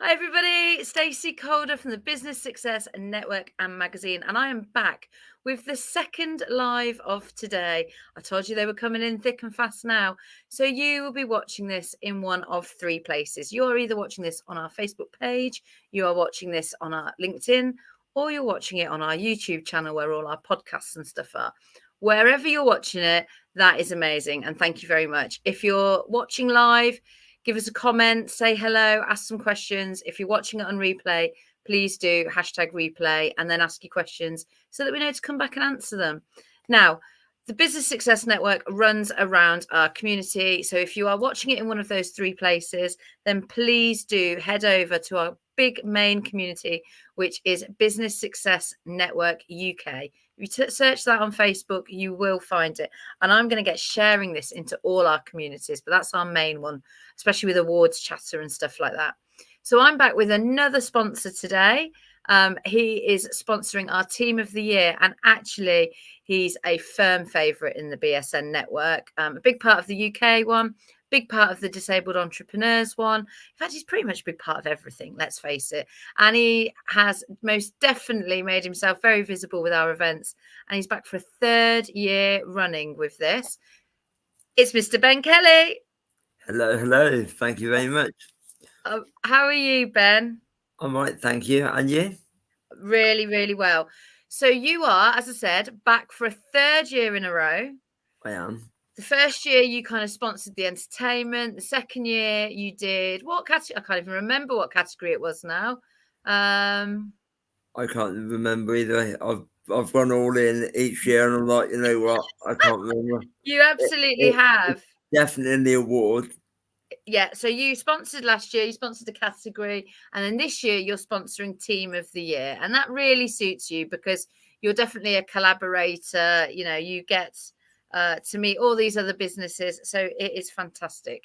Hi everybody, Stacey Calder from the Business Success Network and Magazine, and I am back with the second live of today. I told you they were coming in thick and fast now, so you will be watching this in one of three places. You are either watching this on our Facebook page, you are watching this on our LinkedIn, or you're watching it on our YouTube channel where all our podcasts and stuff are. Wherever you're watching it, that is amazing, and thank you very much. If you're watching live, give us a comment, say hello, ask some questions. If you're watching it on replay, please do hashtag replay and then ask your questions so that we know to come back and answer them. Now, the Business Success Network runs around our community. So if you are watching it in one of those three places, then please do head over to our big main community, which is Business Success Network UK. If you search that on Facebook, you will find it. And I'm going to get sharing this into all our communities, but that's our main one, especially with awards chatter and stuff like that. So I'm back with another sponsor today. He is sponsoring our Team of the Year, and actually he's a firm favourite in the BSN network. A big part of the UK one, big part of the Disabled Entrepreneurs one. In fact, he's pretty much a big part of everything, let's face it. And he has most definitely made himself very visible with our events, and he's back for a third year running with this. It's Mr. Ben Kelly. Hello. Thank you very much. How are you, Ben? I'm right, thank you. And you? Really, really well. So you are, as I said, back for a third year in a row. I am. The first year you kind of sponsored the entertainment. The second year you did what category? I can't even remember what category it was now. I can't remember either. I've gone all in each year, and I'm like, you know what? I can't remember. You absolutely have. Definitely the award. Yeah, so you sponsored last year, you sponsored the category, and then this year you're sponsoring Team of the Year. And that really suits you because you're definitely a collaborator. You know, you get to meet all these other businesses. So it is fantastic.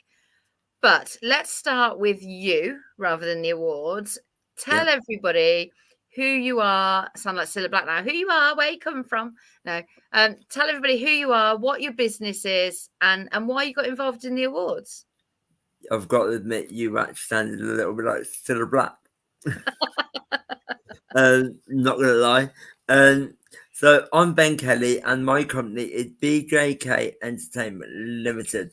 But let's start with you rather than the awards. Tell everybody who you are. I sound like Cilla Black now. Who you are, where you come from. No. Tell everybody who you are, what your business is, and why you got involved in the awards. I've got to admit, you actually sounded a little bit like Cilla Black. Not gonna lie. So I'm Ben Kelly, and my company is BJK Entertainment Limited,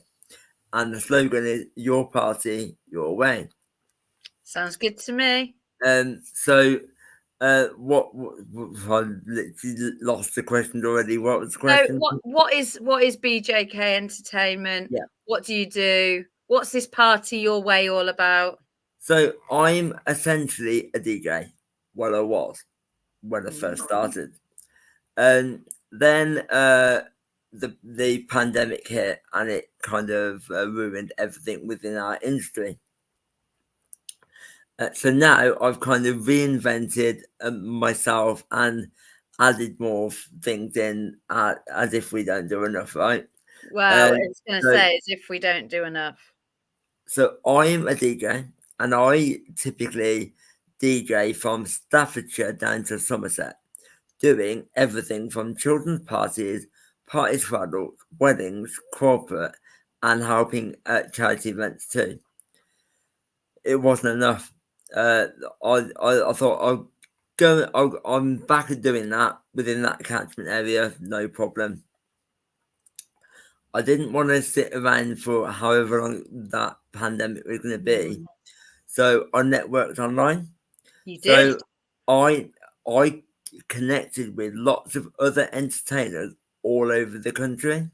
and the slogan is "Your Party, Your Way." Sounds good to me. So what I literally lost the question already. What was the So question? what is BJK Entertainment? Yeah. What do you do? What's this party your way all about? So I'm essentially a DJ. Well, I was when I first started, and then the pandemic hit, and it kind of ruined everything within our industry. So now I've kind of reinvented myself and added more things in, as if we don't do enough, right? Well, it's going to So, say as if we don't do enough. so I'm a DJ, and I typically DJ from Staffordshire down to Somerset, doing everything from children's parties, parties for adults, weddings, corporate, and helping at charity events too. It wasn't enough. I thought I'm back at doing that within that catchment area, no problem. I didn't want to sit around for however long that pandemic was going to be, so I networked online. You did? So I connected with lots of other entertainers all over the country.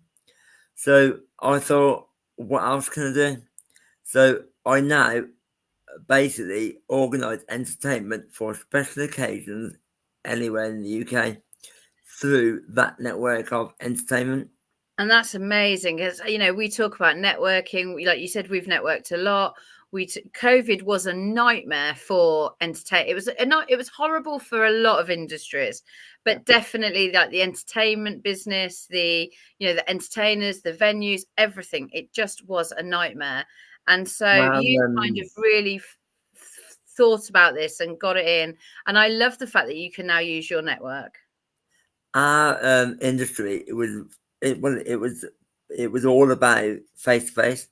So I thought, what else can I do? So I now basically organise entertainment for special occasions anywhere in the UK through that network of entertainment. And that's amazing because, you know, we talk about networking. Like you said, we've networked a lot. COVID was a nightmare for entertain. It was horrible for a lot of industries, but definitely like the entertainment business, the entertainers, the venues, everything. It just was a nightmare. And so Well, you kind of really thought about this and got it in. And I love the fact that you can now use your network. our industry, it was all about face to face.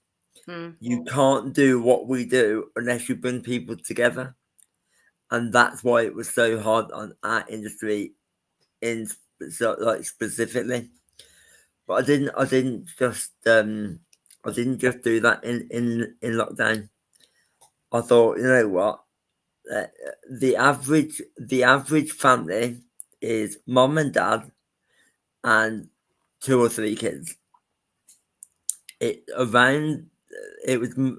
You can't do what we do unless you bring people together. And that's why it was so hard on our industry in specifically. But I didn't just do that in lockdown. I thought, you know what, the average family is mom and dad and 2 or 3 kids. It was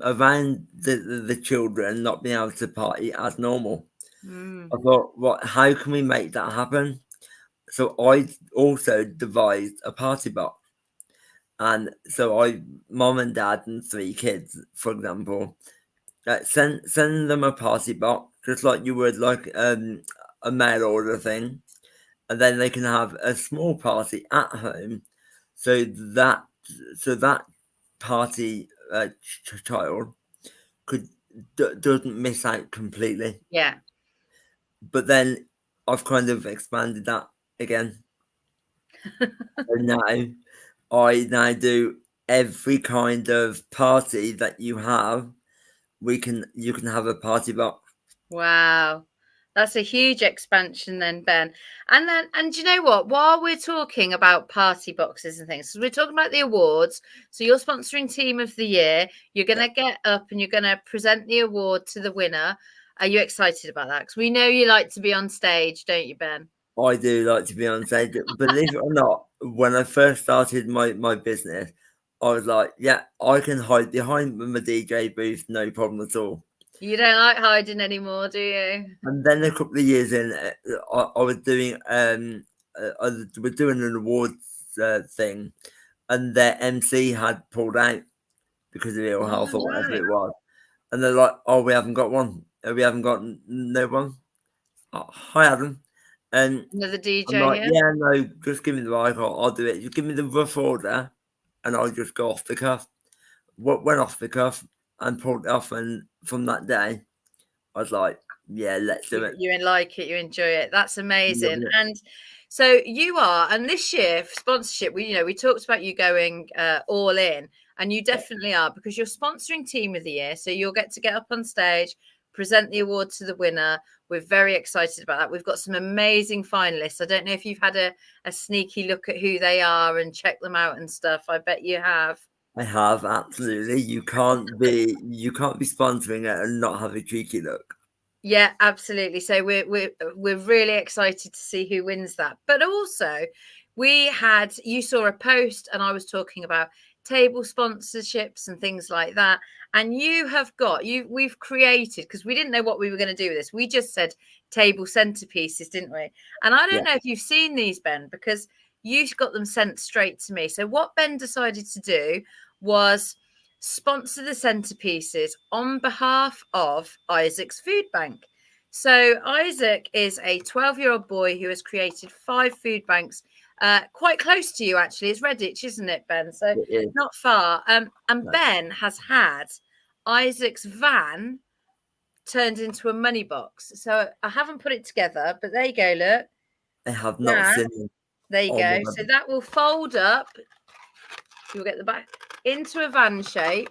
around the children not being able to party as normal. I thought, what? How can we make that happen? So I also devised a party box, and so mom and dad and 3 kids, for example, send them a party box just like you would like a mail order thing, and then they can have a small party at home, so that party child doesn't miss out completely. Yeah. But then I've kind of expanded that again. And now I do every kind of party that you have. You can have a party box. Wow. That's a huge expansion then, Ben. And do you know what? While we're talking about party boxes and things, so we're talking about the awards. So you're sponsoring Team of the Year. You're going to get up and you're going to present the award to the winner. Are you excited about that? Because we know you like to be on stage, don't you, Ben? I do like to be on stage. Believe it or not, when I first started my business, I was like, yeah, I can hide behind my DJ booth, no problem at all. You don't like hiding anymore, do you? And then a couple of years in, I was doing I was doing an awards thing, and their MC had pulled out because of ill health or whatever it was, and they're like, "Oh, we haven't got one. We haven't got no one." Oh, hi, Adam. And Another I'm DJ like, here. "Yeah, no, just give me the mic. I'll do it. Just give me the rough order, and I'll just go off the cuff." Went off the cuff and pulled it off, and from that day, I was like, "Yeah, let's do it." You like it, you enjoy it. That's amazing. Loving it. And so you are, and this year for sponsorship, we talked about you going all in, and you definitely are because you're sponsoring Team of the Year. So you'll get to get up on stage, present the award to the winner. We're very excited about that. We've got some amazing finalists. I don't know if you've had a sneaky look at who they are and check them out and stuff. I bet you have. I have, absolutely. You can't be sponsoring it and not have a cheeky look. Yeah, absolutely. So we're really excited to see who wins that. But also, you saw a post, and I was talking about table sponsorships and things like that. And we've created, because we didn't know what we were going to do with this. We just said table centerpieces, didn't we? And I don't know if you've seen these, Ben, because you got them sent straight to me. So what Ben decided to do was sponsor the centerpieces on behalf of Isaac's Food Bank. So Isaac is a 12-year-old boy who has created 5 food banks quite close to you, actually. It's Redditch, isn't it, Ben? So not far. And Ben has had Isaac's van turned into a money box. So I haven't put it together, but there you go, look. I have not seen it. There you go. So that will fold up. You'll get the back into a van shape.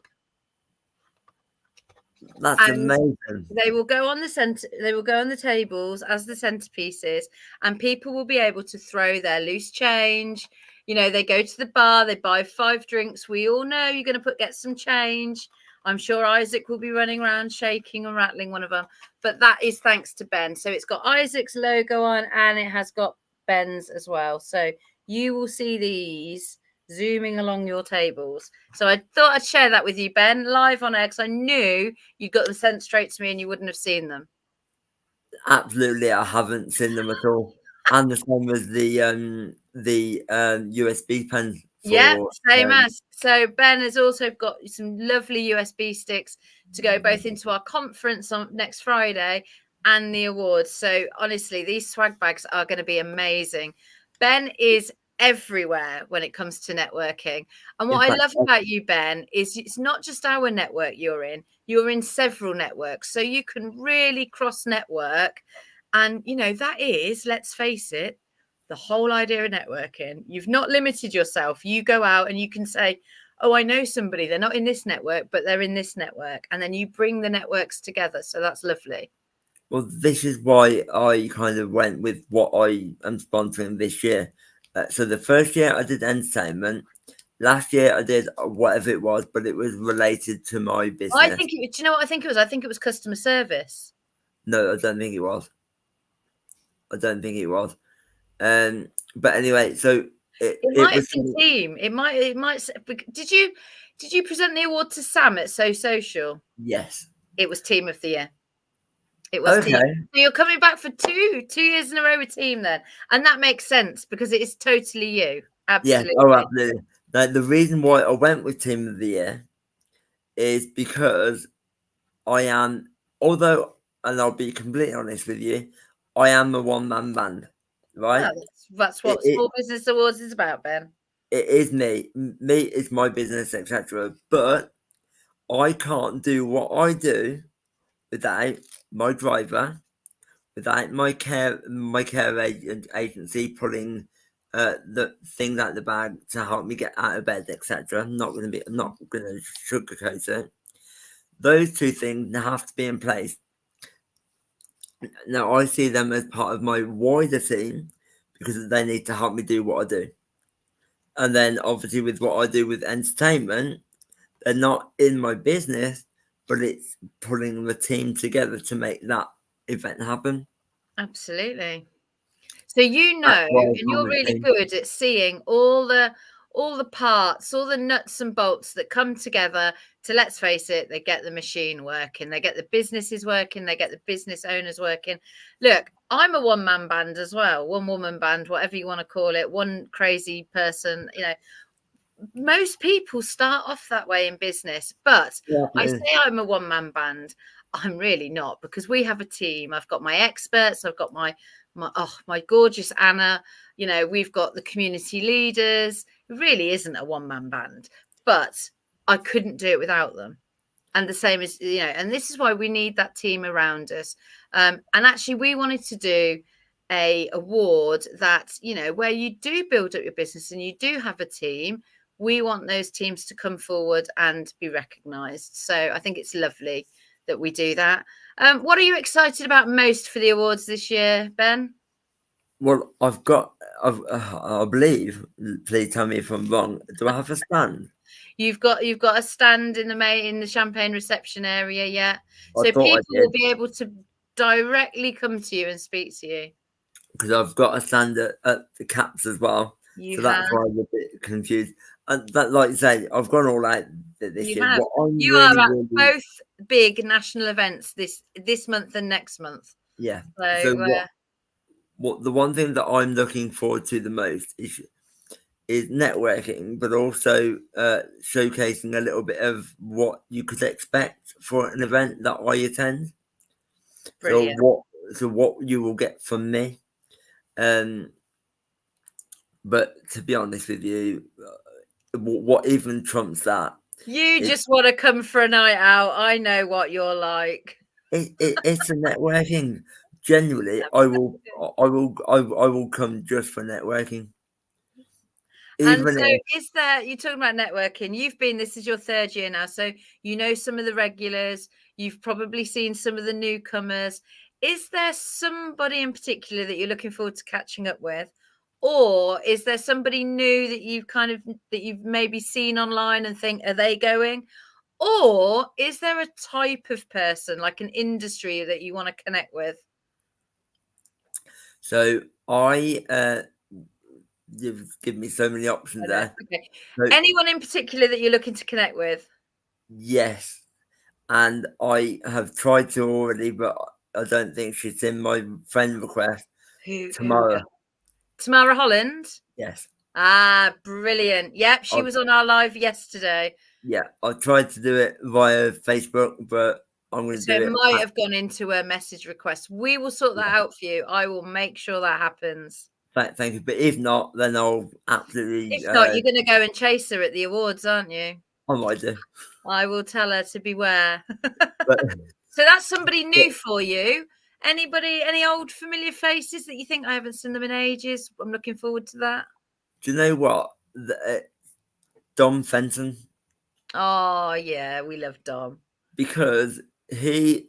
That's amazing. They will go on the tables as the centerpieces, and people will be able to throw their loose change. They go to the bar, they buy 5 drinks. We all know you're going to get some change. I'm sure Isaac will be running around shaking and rattling one of them, but that is thanks to Ben. So it's got Isaac's logo on, and it has got Ben's as well. So you will see these zooming along your tables. So I thought I'd share that with you, Ben, live on air, because I knew you'd got them sent straight to me and you wouldn't have seen them. Absolutely, I haven't seen them at all. And the same as the USB pen. Yeah, same as. So Ben has also got some lovely USB sticks to go both into our conference on next Friday and the awards. So honestly, these swag bags are going to be amazing. Ben is everywhere when it comes to networking. And what I love about you, Ben, is it's not just our network you're in several networks. So you can really cross network. And, that is, let's face it, the whole idea of networking. You've not limited yourself. You go out and you can say, oh, I know somebody, they're not in this network, but they're in this network. And then you bring the networks together. So that's lovely. Well, this is why I kind of went with what I am sponsoring this year. So the first year I did entertainment. Last year I did whatever it was, but it was related to my business. I think do you know what I think it was? I think it was customer service. No, I don't think it was. I don't think it was. But anyway, so It it might have was been team. It might. Did you present the award to Sam at So Social? yes. It was Team of the Year. It was team. Okay. So you're coming back for two years in a row with team then, and that makes sense because it is totally you. Yes. Absolutely. Oh, absolutely. Now, the reason why I went with Team of the Year is because I am, although, and I'll be completely honest with you, I am a one-man band, right? Well, that's what Small Business Awards is about, Ben. It is me. Me is my business, etc. But I can't do what I do without my driver, without my care agency pulling the things out the bag to help me get out of bed, etc. I'm not going to sugarcoat it. Those two things have to be in place. Now I see them as part of my wider team because they need to help me do what I do. And then obviously with what I do with entertainment, they're not in my business, but it's pulling the team together to make that event happen. Absolutely. So you know, That's why and it's on you're the really team. good at seeing all the parts, all the nuts and bolts that come together to, let's face it, they get the machine working, they get the businesses working, they get the business owners working. Look, I'm a one-man band as well, one-woman band, whatever you want to call it, one crazy person, you know. Most people start off that way in business, but I say I'm a one-man band. I'm really not, because we have a team. I've got my experts, I've got my gorgeous Anna, you know, we've got the community leaders. It really isn't a one-man band, but I couldn't do it without them. And the same as, you know, and this is why we need that team around us. And actually we wanted to do a award that, you know, where you do build up your business and you do have a team. We want those teams to come forward and be recognized. So I think it's lovely that we do that. What are you excited about most for the awards this year, Ben? Well, I believe, please tell me if I'm wrong, do I have a stand? You've got a stand in the champagne reception area, yeah. I So thought I people did will be able to directly come to you and speak to you. because I've got a stand at the Caps as well. You So have. that's why I'm a bit confused. And that, like you say, I've gone all out this You year. have. What I'm You really, are at really, both big national events this month and next month. yeah. So So what the one thing that I'm looking forward to the most is networking, but also showcasing a little bit of what you could expect for an event that I attend. brilliant. So what you will get from me. But to be honest with you, what even trumps that? You just want to come for a night out. I know what you're like. It's a networking. Genuinely, I will come just for networking. And Even so if is there, you're talking about networking. This is your third year now. So you know some of the regulars, you've probably seen some of the newcomers. Is there somebody in particular that you're looking forward to catching up with? Or is there somebody new that you've maybe seen online and think, are they going? Or is there a type of person, like an industry, that you want to connect with? so, you've given me so many options there. Okay. So Anyone in particular that you're looking to connect with? yes, and I have tried to already, but I don't think she's in my friend request Who we tomorrow. got? Tamara Holland. Yes. Ah, brilliant. Yep, she was on our live yesterday. Yeah, I tried to do it via Facebook, but I'm going to So do it it. might have gone into a message request. We will sort that out for you. I will make sure that happens. Thank you. But if not, then I'll absolutely. If not, you're going to go and chase her at the awards, aren't you? I might do. I will tell her to beware. But, So that's somebody new for you. Anybody, any old familiar faces that you think I haven't seen them in ages? I'm looking forward to that. do you know what? Dom Fenton. Oh yeah, we love Dom. because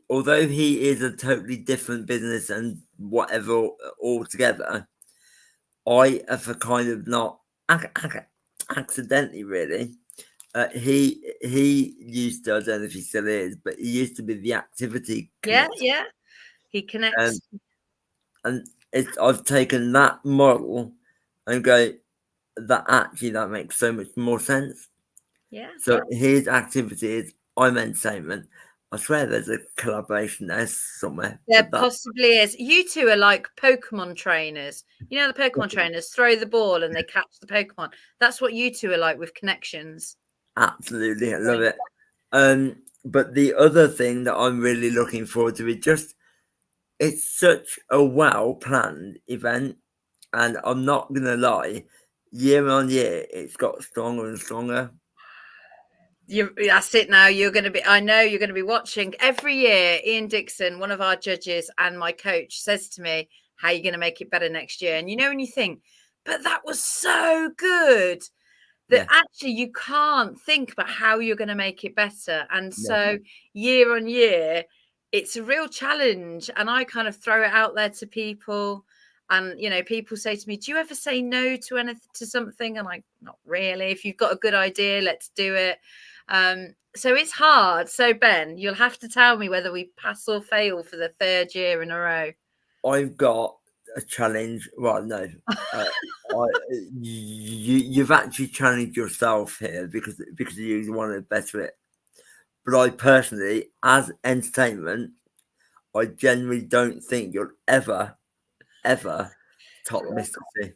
although he is a totally different business and whatever altogether, I have a kind of not accidentally really. He used to, I don't know if he still is, but he used to be the activity Yeah, connect, yeah. He and connects. I've taken that model and go that actually that makes so much more sense. Yeah. So his activities, I'm entertainment. I swear there's a collaboration there somewhere, There but that possibly is. You two are like Pokemon trainers. You know, the Pokemon trainers throw the ball and they catch the Pokemon. That's what you two are like with connections. absolutely I love it. But the other thing that I'm really looking forward to is just it's such a well planned event, and I'm not gonna lie, year on year it's got stronger and stronger. That's it now. You're going to be, I know you're going to be watching every year. Ian Dixon, one of our judges and my coach, says to me, how are you going to make it better next year? And you know, when you think, but that was so good that Yeah, actually you can't think about how you're going to make it better. And no, so year on year, it's a real challenge. And I kind of throw it out there to people. And you know, people say to me, "Do you ever say no to anything, to something?" And I'm like, "Not really. If you've got a good idea, let's do it." So it's hard. So Ben, you'll have to tell me whether we pass or fail for the third year in a row. I've got a challenge. Well, no, you've actually challenged yourself here because you want to better it. But I personally, as entertainment, I genuinely don't think you'll ever top Mr. C.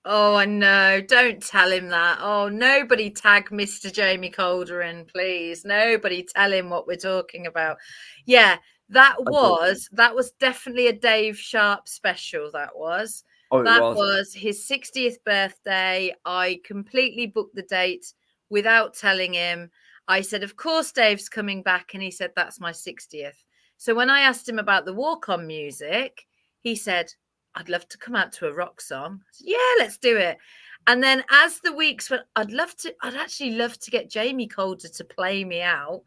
Oh, I know. Don't tell him that. Oh, nobody tag Mr. Jamie Calder in, please. Nobody tell him what we're talking about. Yeah, that I don't. was definitely a Dave Sharp special. That was. Oh, it That was. was his 60th birthday. I completely booked the date without telling him. I said, "Of course Dave's coming back," and he said, "That's my 60th." So when I asked him about the walk-on music, he said, "I'd love to come out to a rock song." I said, "Yeah, let's do it." And then as the weeks went, I'd actually love to get Jamie Calder to play me out.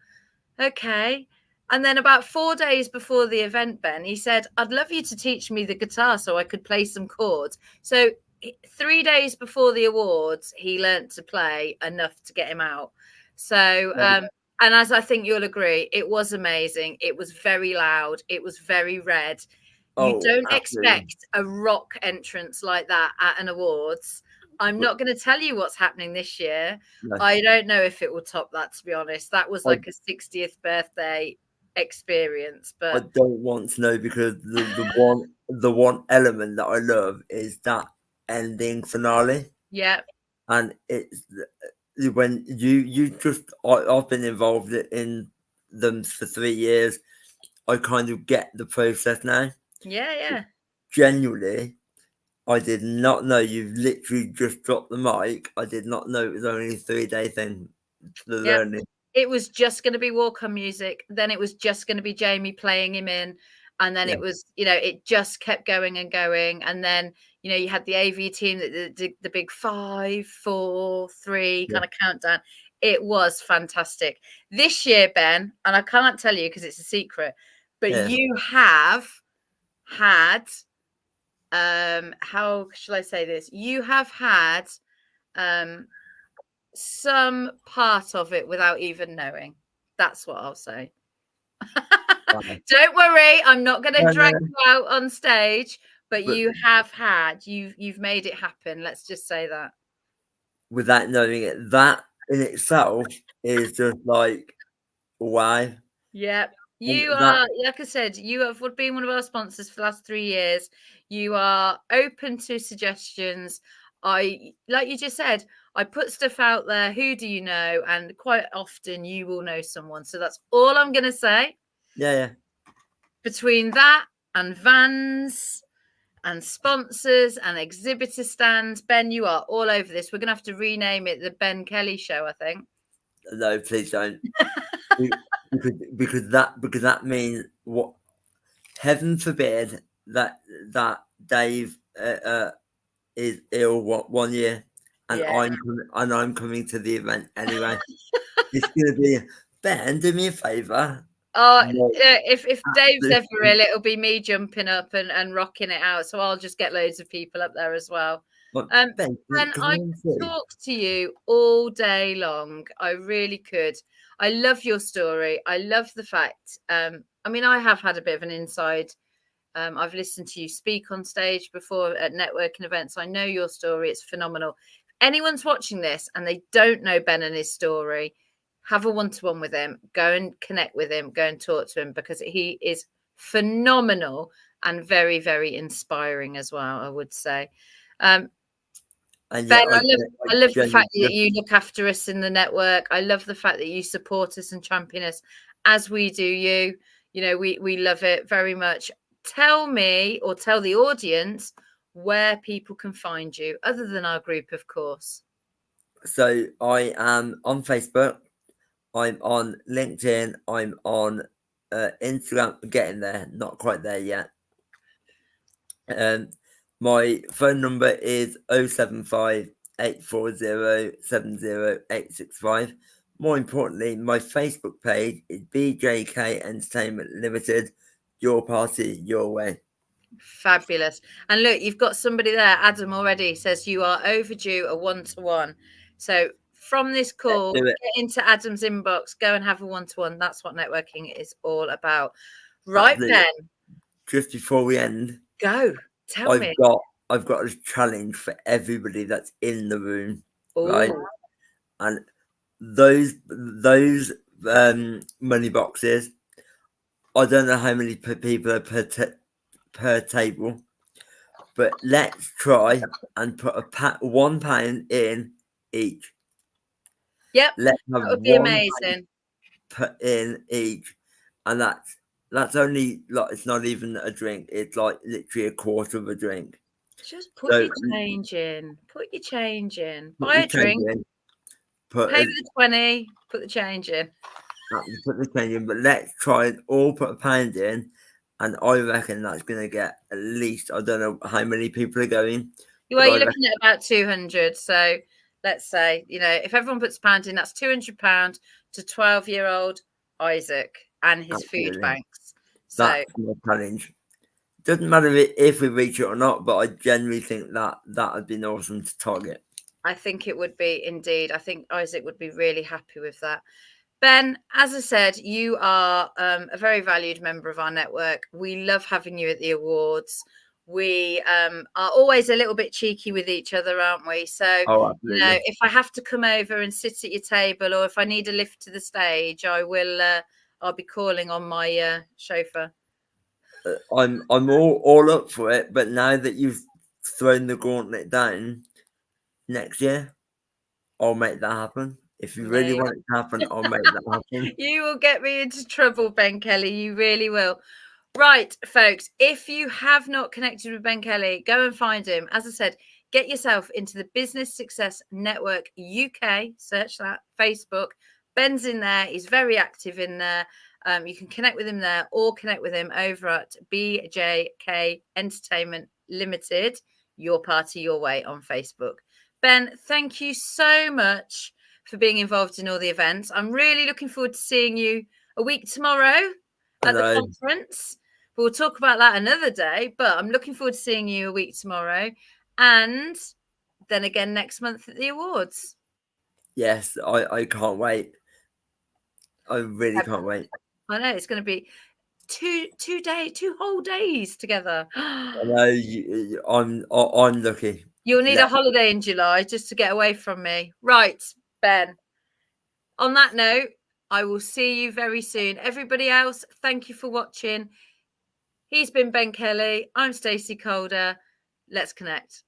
Okay. And then about 4 days before the event, Ben, he said, "I'd love you to teach me the guitar so I could play some chords." So 3 days before the awards, he learnt to play enough to get him out. So, and as I think you'll agree, it was amazing. It was very loud. It was very red. You Oh, don't absolutely. expect a rock entrance like that at an awards. I'm But not going to tell you what's happening this year. no, I don't know if it will top that, to be honest. That was I, like a 60th birthday experience, I but don't want to know because the one element that I love is that ending finale, yeah, and it's when you just I've been involved in them for 3 years. I kind of get the process now. yeah, yeah, Genuinely, I did not know you literally just dropped the mic. I did not know it was only a 3-day thing for the yeah. learning. It was just going to be walk-on music. Then it was just going to be Jamie playing him in. And then Yeah, it was, you know, it just kept going and going. And then, you know, you had the AV team that did the big 5, 4, 3 yeah, kind of countdown. It was fantastic. This year, Ben, and I can't tell you because it's a secret, but yeah. you have had how shall I say this? You have had um some part of it without even knowing. That's what I'll say. Wow. Don't worry, I'm not going to No, drag no, you out on stage, but but you have had, you've made it happen. Let's just say that. without knowing it, that in itself is just like wow. Yeah. And You that are, like I said, you have been one of our sponsors for the last 3 years. You are open to suggestions. Like you just said, I put stuff out there. Who do you know? And quite often you will know someone. So that's all I'm going to say. yeah, yeah. Between that and vans and sponsors and exhibitor stands, Ben, you are all over this. We're going to have to rename it the Ben Kelly Show, I think. No, please don't. Because that means what heaven forbid that Dave is ill one year and Yeah. I'm coming to the event anyway. It's gonna be, "Ben, do me a favour." Oh, No, if Dave's ever absolutely. ill, it'll be me jumping up and rocking it out. So I'll just get loads of people up there as well. But Um, Ben, and can I you could see? talk to you all day long. I really could. I love your story. I love the fact. I mean, I have had a bit of an inside. I've listened to you speak on stage before at networking events. I know your story. It's phenomenal. If anyone's watching this and they don't know Ben and his story, have a one-to-one with him. Go and connect with him. Go and talk to him because he is phenomenal and very, very inspiring as well, I would say. And Ben, yeah, I love the genuinely fact that you look after us in the network. I love the fact that you support us and champion us as we do you. You know, we love it very much. Tell me or tell the audience where people can find you, other than our group, of course. So I am on Facebook. I'm on LinkedIn. I'm on Instagram. Getting there, not quite there yet. My phone number is 075 840 70865. More importantly, my Facebook page is BJK Entertainment Limited. Your party, your way. Fabulous. And look, you've got somebody there. Adam already says you are overdue a one-to-one. So from this Let's call, do it. get into Adam's inbox, go and have a one-to-one. That's what networking is all about. Right, Absolutely. Ben, Just before we end, go. Tell I've me. got I've got a challenge for everybody that's in the room, right? Oh, And those money boxes, I don't know how many people are per table, but let's try and put £1 in each. yep. Let's have That would be one amazing. put in each, and that's only like, it's not even a drink. It's like literally a quarter of a drink. Just put So your change in. Put your change in. put Buy your a change drink. in, put Pay a, with the 20. Put the change in. put the change in, but let's try and all put £1 in, and I reckon that's gonna get at least, I don't know how many people are going, Well, but I you're reckon looking at about 200. So let's say, if everyone puts £1 in, that's £200 to 12-year-old Isaac and his food absolutely banks. So that's my challenge. Doesn't matter if we reach it or not, but I generally think that would be awesome to target. I think it would be indeed. I think Isaac would be really happy with that. Ben, as I said, you are a very valued member of our network. We love having you at the awards. We are always a little bit cheeky with each other, aren't we? So, Oh, absolutely. if I have to come over and sit at your table, or if I need a lift to the stage, I will. I'll be calling on my chauffeur. I'm all up for it, but now that you've thrown the gauntlet down, next year I'll make that happen. If you really Me. want it to happen, I'll make that happen. You will get me into trouble, Ben Kelly. You really will. Right, folks, if you have not connected with Ben Kelly, go and find him. As I said, get yourself into the Business Success Network UK. Search that, Facebook. Ben's in there. He's very active in there. You can connect with him there or connect with him over at BJK Entertainment Limited, Your Party, Your Way on Facebook. Ben, thank you so much for being involved in all the events. I'm really looking forward to seeing you a week tomorrow I at the know. conference. But we'll talk about that another day. But I'm looking forward to seeing you a week tomorrow. And then again next month at the awards. Yes, I can't wait. I really can't wait. I know it's going to be two whole days together. I know I'm lucky. You'll need a Let holiday in July just to get away from me. Right, Ben. On that note, I will see you very soon. Everybody else, thank you for watching. He's been Ben Kelly. I'm Stacey Calder. Let's connect.